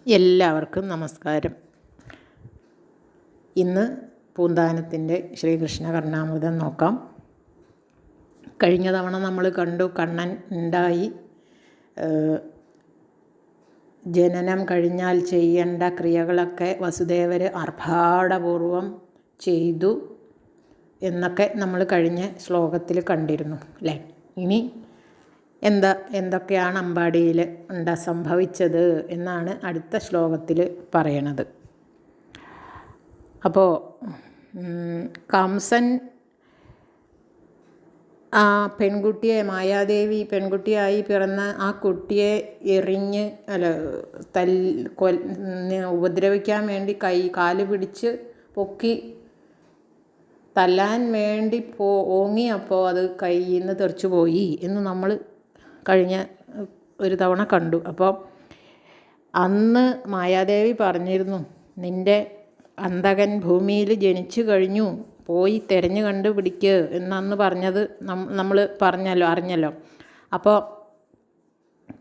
എല്ലാവർക്കും നമസ്കാരം. ഇന്ന് പൂന്താനത്തിൻ്റെ ശ്രീകൃഷ്ണ കർണാമൃതം നോക്കാം. കഴിഞ്ഞ തവണ നമ്മൾ കണ്ടു കണ്ണൻ ഉണ്ടായി ജനനം കഴിഞ്ഞാൽ ചെയ്യേണ്ട ക്രിയകളൊക്കെ വസുദേവർ ആർഭാടപൂർവം ചെയ്തു എന്നൊക്കെ നമ്മൾ കഴിഞ്ഞ ശ്ലോകത്തിൽ കണ്ടിരുന്നു അല്ലേ. ഇനി എന്തൊക്കെയാണ് അമ്പാടിയിൽ സംഭവിച്ചത് എന്നാണ് അടുത്ത ശ്ലോകത്തിൽ പറയണത്. അപ്പോൾ കംസൻ ആ പെൺകുട്ടിയെ, മായാദേവി പെൺകുട്ടിയായി പിറന്ന ആ കുട്ടിയെ എറിഞ്ഞ് ഉപദ്രവിക്കാൻ വേണ്ടി കാല് പിടിച്ച് പൊക്കി തല്ലാൻ വേണ്ടി ഓങ്ങിയപ്പോൾ അത് കയ്യിൽ നിന്ന് തെറിച്ചു പോയി എന്ന് നമ്മൾ കഴിഞ്ഞ ഒരു തവണ കണ്ടു. അപ്പോൾ അന്ന് മായാദേവി പറഞ്ഞിരുന്നു, നിൻ്റെ അന്തകൻ ഭൂമിയിൽ ജനിച്ചു കഴിഞ്ഞു, പോയി തിരഞ്ഞു കണ്ടുപിടിക്കുക എന്നന്ന് പറഞ്ഞത് നമ്മൾ അറിഞ്ഞല്ലോ. അപ്പോൾ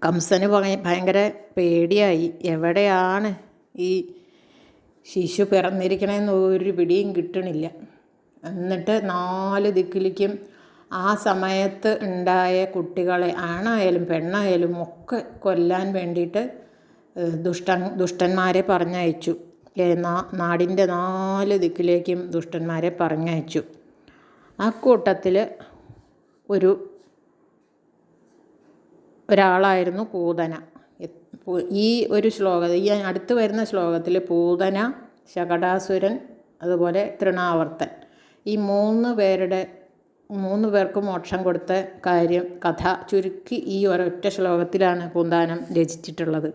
കംസന് ഭയങ്കര പേടിയായി. എവിടെയാണ് ഈ ശിശു പിറന്നിരിക്കണമെന്ന് ഒരു പിടിയും കിട്ടണില്ല. എന്നിട്ട് 4 ദിക്കിലേക്കും ആ സമയത്ത് ഉണ്ടായ കുട്ടികളെ, ആണായാലും പെണ്ണായാലും ഒക്കെ കൊല്ലാൻ വേണ്ടിയിട്ട് ദുഷ്ടന്മാരെ പറഞ്ഞയച്ചു. നാടിൻ്റെ 4 ദിക്കിലേക്കും ദുഷ്ടന്മാരെ പറഞ്ഞയച്ചു. ആ കൂട്ടത്തിൽ ഒരാളായിരുന്നു പൂതന. ഈ ഒരു ഈ അടുത്ത് വരുന്ന ശ്ലോകത്തിൽ പൂതന, ശകടാസുരൻ, അതുപോലെ തൃണാവർത്തൻ, ഈ 3 പേർക്ക് മോക്ഷം കൊടുത്ത കഥ ചുരുക്കി ഈ ഒരൊറ്റ ശ്ലോകത്തിലാണ് പൂന്താനം രചിച്ചിട്ടുള്ളത്,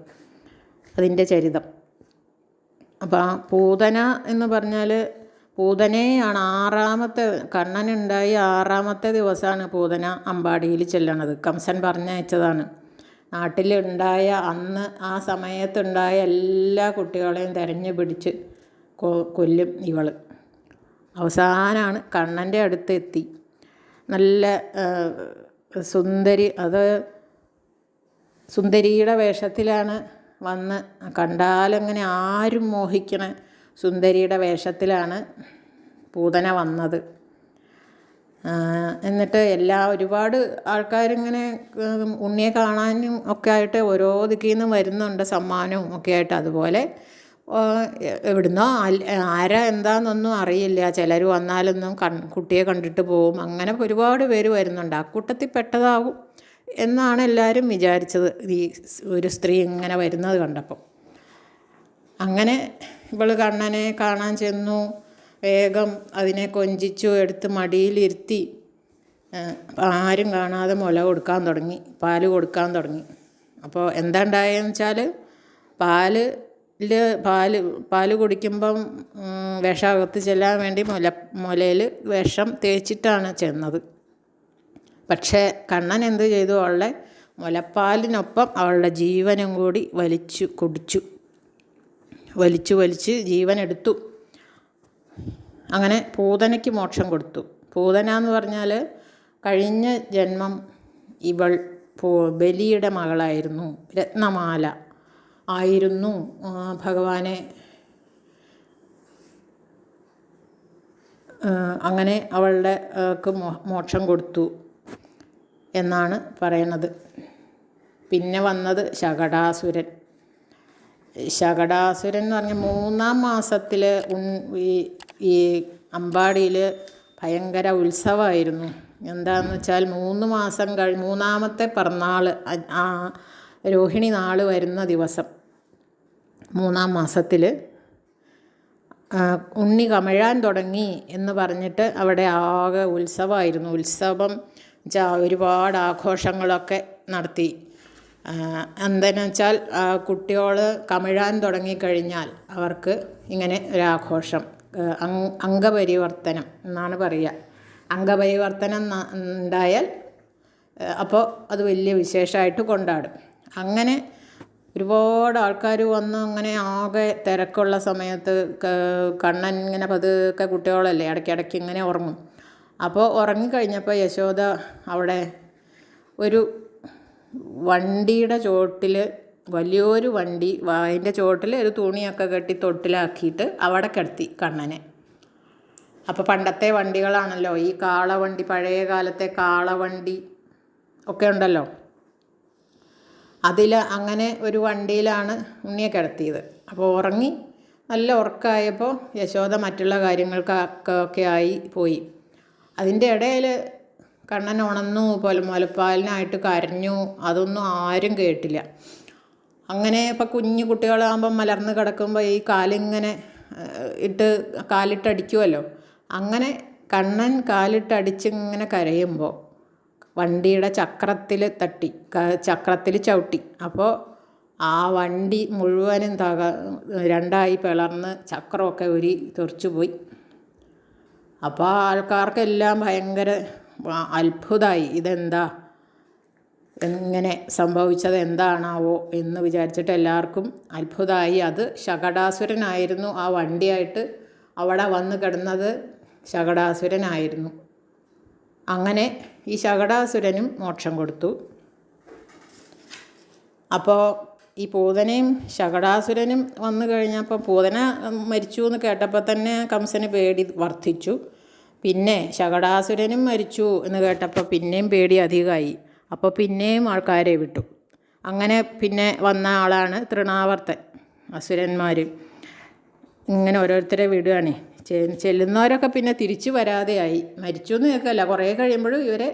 അതിൻ്റെ ചരിതം. അപ്പോൾ ആ പൂതന എന്ന് പറഞ്ഞാൽ പൂതനയാണ് കണ്ണനുണ്ടായി 6ാമത്തെ ദിവസമാണ് പൂതന അമ്പാടിയിൽ ചെല്ലണത്. കംസൻ പറഞ്ഞയച്ചതാണ്. നാട്ടിലുണ്ടായ ആ സമയത്തുണ്ടായ എല്ലാ കുട്ടികളെയും തെരഞ്ഞു പിടിച്ച് കൊല്ലും ഇവൾ. അവസാനമാണ് കണ്ണൻ്റെ അടുത്ത് എത്തി. നല്ല സുന്ദരിയുടെ വേഷത്തിലാണ് വന്ന്, കണ്ടാലങ്ങനെ ആരും മോഹിക്കണ സുന്ദരിയുടെ വേഷത്തിലാണ് പൂതന വന്നത്. എന്നിട്ട് ഒരുപാട് ആൾക്കാരിങ്ങനെ ഉണ്ണിയെ കാണാനും ഒക്കെ ആയിട്ട് ഓരോ ദിക്കിൽ നിന്നും വരുന്നുണ്ട്, സമ്മാനവും ഒക്കെ ആയിട്ട്. അതുപോലെ എവിടുന്നോ ആരാ എന്താണെന്നൊന്നും അറിയില്ല. ചിലർ വന്നാലൊന്നും കുട്ടിയെ കണ്ടിട്ട് പോവും. അങ്ങനെ ഒരുപാട് പേര് വരുന്നുണ്ട്. ആ കൂട്ടത്തിൽ പെട്ടതാവും എന്നാണ് എല്ലാവരും വിചാരിച്ചത്, ഈ ഒരു സ്ത്രീ ഇങ്ങനെ വരുന്നത് കണ്ടപ്പോൾ. അങ്ങനെ ഇവൾ കണ്ണനെ കാണാൻ ചെന്നു. വേഗം അതിനെ കൊഞ്ചിച്ചു, എടുത്ത് മടിയിലിരുത്തി ആരും കാണാതെ മുല കൊടുക്കാൻ തുടങ്ങി, പാല് കൊടുക്കാൻ തുടങ്ങി. അപ്പോൾ എന്താ ഉണ്ടായതെന്ന് വെച്ചാൽ പാല് കുടിക്കുമ്പം വിഷമകത്ത് ചെല്ലാൻ വേണ്ടി മുലയിൽ വിഷം തേച്ചിട്ടാണ് ചെന്നത്. പക്ഷേ കണ്ണൻ എന്ത് ചെയ്തു, അവളുടെ മുലപ്പാലിനൊപ്പം അവളുടെ ജീവനും കൂടി വലിച്ച് ജീവനെടുത്തു. അങ്ങനെ പൂതനയ്ക്ക് മോക്ഷം കൊടുത്തു. പൂതന എന്ന് പറഞ്ഞാൽ കഴിഞ്ഞ ജന്മം ഇവൾ ബലിയുടെ മകളായിരുന്നു, രത്നമാല ആയിരുന്നു. ഭഗവാനെ അങ്ങനെ അവളുടെ മോക്ഷം കൊടുത്തു എന്നാണ് പറയണത്. പിന്നെ വന്നത് ശകടാസുരൻ. ശകടാസുരൻ എന്ന് പറഞ്ഞാൽ 3ാം മാസത്തിൽ ഈ അമ്പാടിയിൽ ഭയങ്കര ഉത്സവമായിരുന്നു. എന്താണെന്ന് വെച്ചാൽ 3 മാസം 3ാമത്തെ പിറന്നാൾ, രോഹിണി നാൾ വരുന്ന ദിവസം 3ാം മാസത്തിൽ ഉണ്ണി കമിഴാൻ തുടങ്ങി എന്ന് പറഞ്ഞിട്ട് അവിടെ ആകെ ഉത്സവമായിരുന്നു. ഉത്സവം ഒരുപാട് ആഘോഷങ്ങളൊക്കെ നടത്തി. എന്താണെന്ന് വെച്ചാൽ കുട്ടികൾ കമിഴാൻ തുടങ്ങിക്കഴിഞ്ഞാൽ അവർക്ക് ഇങ്ങനെ ഒരാഘോഷം, അംഗപരിവർത്തനം എന്നാണ് പറയുക. അംഗപരിവർത്തനം ഉണ്ടായാൽ അപ്പോൾ അത് വലിയ വിശേഷമായിട്ട് കൊണ്ടാടും. അങ്ങനെ ഒരുപാട് ആൾക്കാർ വന്ന് അങ്ങനെ ആകെ തിരക്കുള്ള സമയത്ത് കണ്ണൻ ഇങ്ങനെ പതുക്കെ, കുട്ടികളല്ലേ ഇടയ്ക്കിടയ്ക്ക് ഇങ്ങനെ ഉറങ്ങും. അപ്പോൾ ഉറങ്ങിക്കഴിഞ്ഞപ്പോൾ യശോദ അവിടെ ഒരു വണ്ടിയുടെ ചോട്ടിൽ വലിയൊരു വണ്ടി അതിൻ്റെ ചുവട്ടിൽ ഒരു തുണിയൊക്കെ കെട്ടി തൊട്ടിലാക്കിയിട്ട് അവിടെ കിടത്തി കണ്ണനെ. അപ്പോൾ പണ്ടത്തെ വണ്ടികളാണല്ലോ ഈ കാളവണ്ടി, പഴയ കാലത്തെ കാളവണ്ടി ഒക്കെ ഉണ്ടല്ലോ, അങ്ങനെ ഒരു വണ്ടിയിലാണ് ഉണ്ണിയെ കിടത്തിയത്. അപ്പോൾ ഉറങ്ങി നല്ല ഉറക്കമായപ്പോൾ യശോദ മറ്റുള്ള കാര്യങ്ങൾക്കൊക്കെ ആയി പോയി. അതിൻ്റെ ഇടയിൽ കണ്ണൻ ഉണർന്നു, മുലപ്പാലിനായിട്ട് കരഞ്ഞു. അതൊന്നും ആരും കേട്ടില്ല. അങ്ങനെ ഇപ്പോൾ കുഞ്ഞു കുട്ടികളാകുമ്പം മലർന്ന് കിടക്കുമ്പോൾ ഈ കാലിങ്ങനെ കാലിട്ടടിക്കുമല്ലോ. അങ്ങനെ കണ്ണൻ കാലിട്ടടിച്ചിങ്ങനെ കരയുമ്പോൾ വണ്ടിയുടെ ചക്രത്തിൽ തട്ടി, ചക്രത്തിൽ ചവിട്ടി. അപ്പോൾ ആ വണ്ടി മുഴുവനും രണ്ടായി പിളർന്ന് ചക്രമൊക്കെ തെറിച്ചു പോയി. അപ്പോൾ ആൾക്കാർക്കെല്ലാം ഭയങ്കര അത്ഭുതമായി. ഇതെന്താ, ഇങ്ങനെ സംഭവിച്ചത് എന്താണാവോ എന്ന് വിചാരിച്ചിട്ട് എല്ലാവർക്കും അത്ഭുതമായി. അത് ശകടാസുരനായിരുന്നു. ആ വണ്ടിയായിട്ട് അവിടെ വന്ന് കിടന്നത് ശകടാസുരനായിരുന്നു. അങ്ങനെ ഈ ശകടാസുരനും മോക്ഷം കൊടുത്തു. അപ്പോൾ ഈ പൂതനയും ശകടാസുരനും വന്നു കഴിഞ്ഞപ്പോൾ പൂതന മരിച്ചു എന്ന് കേട്ടപ്പോൾ തന്നെ കംസന് പേടി വർദ്ധിച്ചു. പിന്നെ ശകടാസുരനും മരിച്ചു എന്ന് കേട്ടപ്പോൾ പിന്നെയും പേടി അധികമായി. അപ്പോൾ പിന്നെയും ആൾക്കാരെ വിട്ടു. അങ്ങനെ പിന്നെ വന്ന ആളാണ് തൃണാവർത്തൻ. അസുരന്മാർ ഇങ്ങനെ ഓരോരുത്തരെ വിടുകയാണ്. ചെല്ലുന്നവരൊക്കെ പിന്നെ തിരിച്ചു വരാതെയായി. മരിച്ചു എന്ന് കേൾക്കല്ല, കുറേ കഴിയുമ്പോഴും ഇവരെ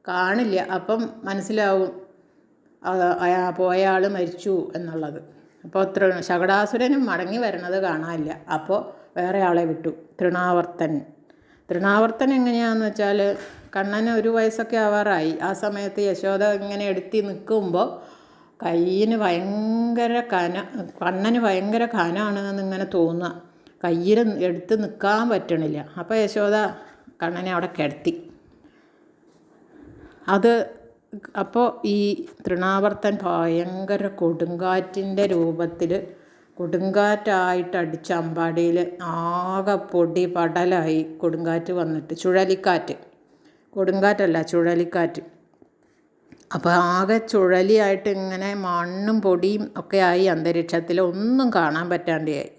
കാണില്ല. അപ്പം മനസ്സിലാവും പോയ ആൾ മരിച്ചു എന്നുള്ളത്. അപ്പോൾ ശകടാസുരനും മടങ്ങി വരണത് കാണാനില്ല. അപ്പോൾ വേറെ ആളെ വിട്ടു, തൃണാവർത്തൻ എങ്ങനെയാണെന്ന് വെച്ചാൽ കണ്ണന് 1 വയസ്സൊക്കെ ആവാറായി. ആ സമയത്ത് യശോദ ഇങ്ങനെ എടുത്തി നിൽക്കുമ്പോൾ കയ്യിന് ഭയങ്കര കണ്ണന് ഭയങ്കര കനാണെന്ന് ഇങ്ങനെ തോന്നുക. കയ്യിൽ എടുത്ത് നിൽക്കാൻ പറ്റണില്ല. അപ്പോൾ യശോദ കണ്ണനെ അവിടെ കിടത്തി. അപ്പോൾ ഈ തൃണാവർത്തൻ ഭയങ്കര കൊടുങ്കാറ്റിൻ്റെ രൂപത്തിൽ കൊടുങ്കാറ്റായിട്ട് അടിച്ച അമ്പാടിയിൽ ആകെ പൊടി പടലായി കൊടുങ്കാറ്റ് വന്നിട്ട്, കൊടുങ്കാറ്റല്ല ചുഴലിക്കാറ്റ്. അപ്പോൾ ആകെ ചുഴലിയായിട്ട് ഇങ്ങനെ മണ്ണും പൊടിയും ഒക്കെ ആയി അന്തരീക്ഷത്തിൽ ഒന്നും കാണാൻ പറ്റാണ്ടായി.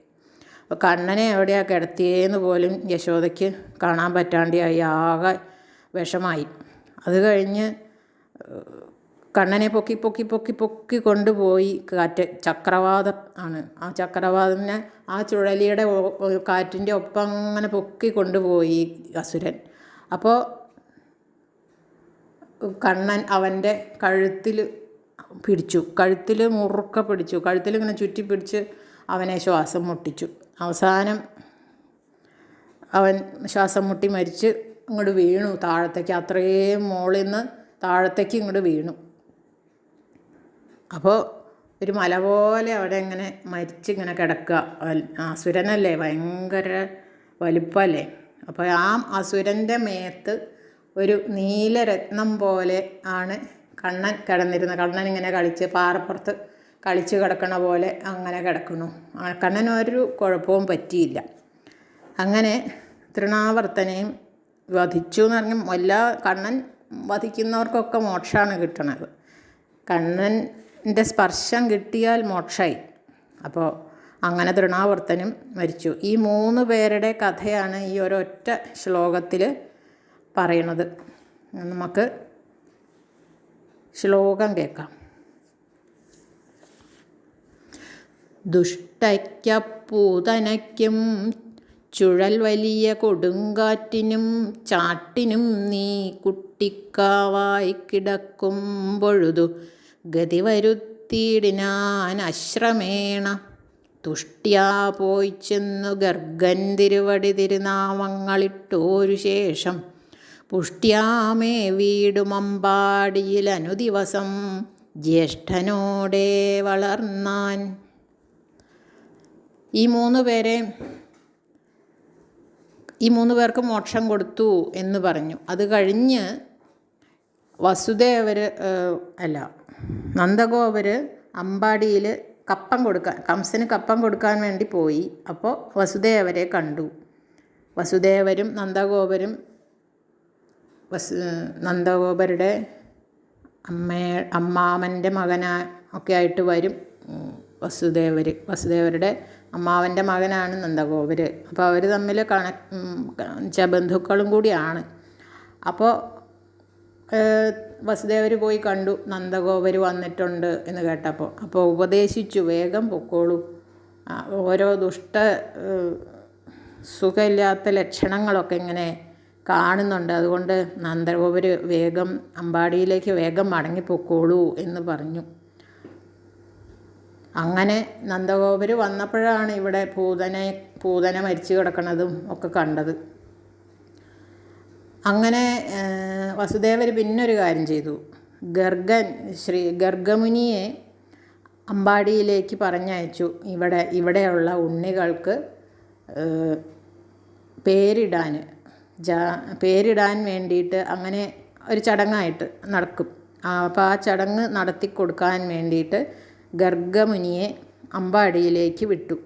അപ്പോൾ കണ്ണനെ എവിടെയാണ് കിടത്തിയെന്ന് പോലും യശോദയ്ക്ക് കാണാൻ പറ്റാണ്ടായി. ആകെ വിഷമായി. അത് കഴിഞ്ഞ് കണ്ണനെ പൊക്കി കൊണ്ടുപോയി ചക്രവാതം ആണ്. ആ ചക്രവാതത്തിനെ ആ ചുഴലിയുടെ കാറ്റിൻ്റെ ഒപ്പം അങ്ങനെ പൊക്കി കൊണ്ടുപോയി അസുരൻ. അപ്പോൾ കണ്ണൻ അവൻ്റെ കഴുത്തിൽ മുറുക്ക പിടിച്ചു. കഴുത്തിൽ ഇങ്ങനെ ചുറ്റി പിടിച്ച് അവനെ ശ്വാസം മുട്ടിച്ചു. അവസാനം അവൻ ശ്വാസം മുട്ടി മരിച്ച് ഇങ്ങോട്ട് വീണു താഴത്തേക്ക്. അത്രയും മുകളിൽ നിന്ന് താഴത്തേക്ക് ഇങ്ങോട്ട് വീണു. അപ്പോൾ ഒരു മല പോലെ അവിടെ ഇങ്ങനെ മരിച്ചിങ്ങനെ കിടക്കുക. അസുരനല്ലേ, ഭയങ്കര വലുപ്പമല്ലേ. അപ്പോൾ ആ അസുരൻ്റെ മേത്ത് ഒരു നീലരത്നം പോലെ ആണ് കണ്ണൻ കിടന്നിരുന്നത്. കണ്ണൻ ഇങ്ങനെ പാറപ്പുറത്ത് കളിച്ച് കിടക്കണ പോലെ അങ്ങനെ കിടക്കുന്നു. കണ്ണന് ഒരു കുഴപ്പവും പറ്റിയില്ല. അങ്ങനെ തൃണാവർത്തനെയും വധിച്ചു എന്ന് പറഞ്ഞാൽ കണ്ണൻ വധിക്കുന്നവർക്കൊക്കെ മോക്ഷമാണ് കിട്ടണത്. കണ്ണൻ്റെ സ്പർശം കിട്ടിയാൽ മോക്ഷമായി. അപ്പോൾ അങ്ങനെ തൃണാവർത്തനും മരിച്ചു. ഈ 3 പേരുടെ കഥയാണ് ഈ ഒരൊറ്റ ശ്ലോകത്തിൽ പറയണത്. നമുക്ക് ശ്ലോകം കേൾക്കാം. ദുഷ്ടയ്ക്കപ്പൂതനയ്ക്കും ചുഴൽ വലിയ കൊടുങ്കാറ്റിനും ചാട്ടിനും നീ കുട്ടിക്കാവായി കിടക്കും പൊഴുതു ഗതി വരുത്തിയിടിനാൻ അശ്രമേണ തുഷ്ട്യാ പോയി ചെന്നു ഗർഗൻ തിരുവടി തിരുനാമങ്ങളിട്ടോരു ശേഷം പുഷ്ട്യാമേ വീടുമമ്പാടിയിൽ അനുദിവസം ജ്യേഷ്ഠനോടെ വളർന്നാൻ. ഈ 3 പേർക്ക് മോക്ഷം കൊടുത്തു എന്ന് പറഞ്ഞു. അത് കഴിഞ്ഞ് നന്ദഗോപർ അമ്പാടിയിൽ കംസന് കപ്പം കൊടുക്കാൻ വേണ്ടി പോയി. അപ്പോൾ വസുദേവരെ കണ്ടു. വസുദേവരും നന്ദഗോപരും നന്ദഗോപരുടെ അമ്മാമൻ്റെ മകനാ ഒക്കെ ആയിട്ട് വരും. വസുദേവരുടെ അമ്മാവൻ്റെ മകനാണ് നന്ദഗോപർ. അപ്പോൾ അവർ തമ്മിൽ ബന്ധുക്കളും കൂടിയാണ്. അപ്പോൾ വസുദേവർ പോയി കണ്ടു, നന്ദഗോപർ വന്നിട്ടുണ്ട് എന്ന് കേട്ടപ്പോൾ. അപ്പോൾ ഉപദേശിച്ചു, വേഗം പൊക്കോളൂ, ഓരോ സുഖമില്ലാത്ത ലക്ഷണങ്ങളൊക്കെ ഇങ്ങനെ കാണുന്നുണ്ട്, അതുകൊണ്ട് നന്ദഗോപർ വേഗം അമ്പാടിയിലേക്ക് വേഗം മടങ്ങിപ്പൊക്കോളൂ എന്ന് പറഞ്ഞു. അങ്ങനെ നന്ദഗോപർ വന്നപ്പോഴാണ് ഇവിടെ പൂതന മരിച്ചു കിടക്കണതും ഒക്കെ കണ്ടത്. അങ്ങനെ വസുദേവർ പിന്നൊരു കാര്യം ചെയ്തു. ഗർഗമുനിയെ അമ്പാടിയിലേക്ക് പറഞ്ഞയച്ചു. ഇവിടെയുള്ള ഉണ്ണികൾക്ക് പേരിടാൻ വേണ്ടിയിട്ട് അങ്ങനെ ഒരു ചടങ്ങായിട്ട് നടക്കും. അപ്പോൾ ആ ചടങ്ങ് നടത്തി കൊടുക്കാൻ വേണ്ടിയിട്ട് ഗർഗമുനിയെ അമ്പാടിയിലേക്ക് വിട്ടു.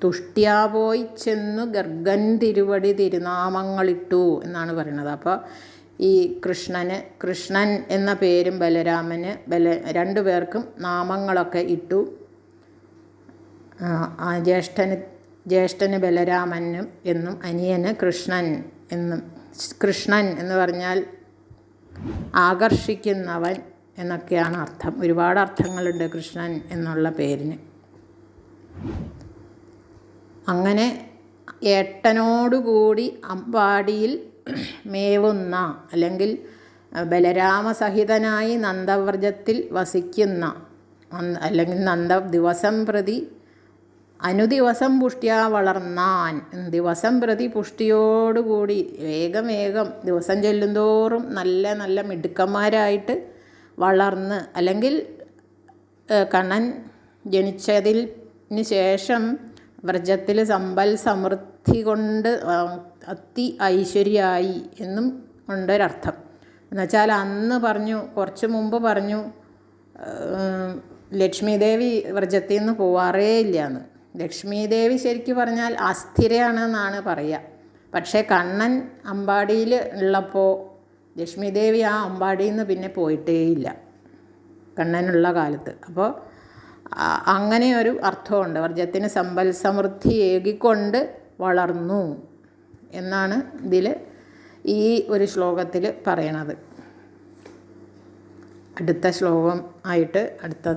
തുഷ്ട്യാ പോയി ചെന്നു ഗർഗൻ തിരുവടി തിരുനാമങ്ങളിട്ടു എന്നാണ് പറയുന്നത്. അപ്പോൾ ഈ കൃഷ്ണൻ എന്ന പേരും ബലരാമന് രണ്ടു പേർക്കും നാമങ്ങളൊക്കെ ഇട്ടു. ജ്യേഷ്ഠന് ബലരാമനും എന്നും അനിയന് കൃഷ്ണൻ എന്നും. കൃഷ്ണൻ എന്ന് പറഞ്ഞാൽ ആകർഷിക്കുന്നവൻ എന്നൊക്കെയാണ് അർത്ഥം. ഒരുപാട് അർത്ഥങ്ങളുണ്ട് കൃഷ്ണൻ എന്നുള്ള പേരിന്. അങ്ങനെ ഏട്ടനോടുകൂടി അമ്പാടിയിൽ മേവുന്ന അല്ലെങ്കിൽ ബലരാമസഹിതനായി നന്ദവ്രജത്തിൽ വസിക്കുന്ന അല്ലെങ്കിൽ ദിവസം പ്രതി അനുദിവസം പുഷ്ടിയാ വളർന്നാൻ, ദിവസം പ്രതി പുഷ്ടിയോടുകൂടി വേഗം ദിവസം ചെല്ലുന്തോറും നല്ല മിടുക്കന്മാരായിട്ട് വളർന്ന്, അല്ലെങ്കിൽ കണ്ണൻ ജനിച്ചതിന് ശേഷം വ്രജത്തിൽ സമ്പൽ സമൃദ്ധി കൊണ്ട് അതി ഐശ്വര്യമായി എന്നും ഉണ്ടൊരർത്ഥം. എന്നുവെച്ചാൽ കുറച്ച് മുമ്പ് പറഞ്ഞു ലക്ഷ്മീദേവി വ്രജത്തിൽ നിന്ന് പോവാറേ ഇല്ലയെന്ന്. ലക്ഷ്മീദേവി ശരിക്കും പറഞ്ഞാൽ അസ്ഥിരയാണെന്നാണ് പറയുക. പക്ഷേ കണ്ണൻ അമ്പാടിയിൽ ഉള്ളപ്പോൾ ലക്ഷ്മീദേവി ആ അമ്പാടിയിൽ നിന്ന് പിന്നെ പോയിട്ടേയില്ല കണ്ണനുള്ള കാലത്ത്. അപ്പോൾ അങ്ങനെ ഒരു അർത്ഥമുണ്ട്. വ്രജത്തിന് സമ്പൽ സമൃദ്ധി ഏകിക്കൊണ്ട് വളർന്നു എന്നാണ് ഈ ഒരു ശ്ലോകത്തിൽ പറയണത്. അടുത്ത ശ്ലോകം ആയിട്ട് അടുത്ത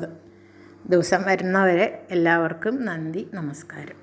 ദിവസം വരുന്നവരെ എല്ലാവർക്കും നന്ദി, നമസ്കാരം.